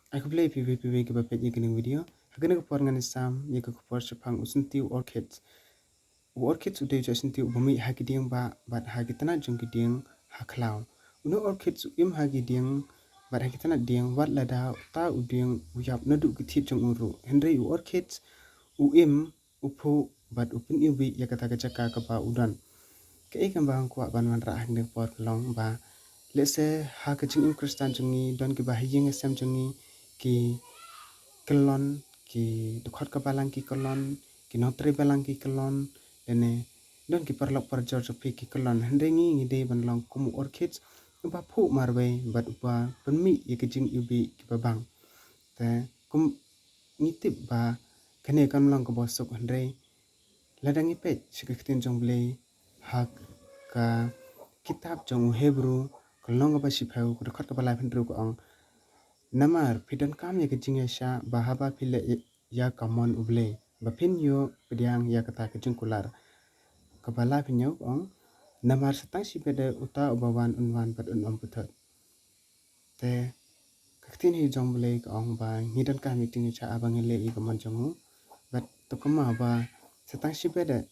Aku play PVPV ke bapet ye kening video. Hakene ko por ngani sam ye ko por sepang usunti orchids. Orchids udah jo sunti bumi hagidiang ba bat hagitana jung gidiang haklau. Uno orchids im hagidiang bat hagitana diang wat lada ta udiang uyap nadu githit jung uru. Henry orchids im upo bat upin iwi ya kata kacaka kapa udan. Ke ikan bang kuat ban man rah ning por long ba. Let's say ha kacing im kristan jungi don ke bahiyeng esam jungi ki kelon ki dukhot ka balang ki kelon ki notri balang ki kelon dene don ki perlok per George pi ki kelon hendengi ngide ban long kumu orchids ba phu marwe bat upa penmi ye kicing ubi ki babang te kum ngitip ba kene kan long ko bosok hendre ladang ipe sikritin jong ble hak ka kitab jong Hebrew kelong ba sipau ko dukhot ka balai hendru ko ang Namar pidan kam ya kecing sha bahaba pile ya kamon uble bapin yo pediang ya kata kecing kular kabala pinyo ong namar setang si pede uta ubawan unwan pad un putat te kaktin hi jong bele ong ba ngidan kam meeting cha abang le i kamon jongu bat to kama ba setang si pede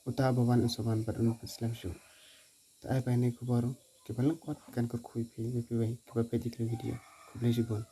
uta ubawan unsoban pad un islam shu ta ai pa ne kubor ke balang kwat kan kur khui pi pi ke ba pe video ku ble jigon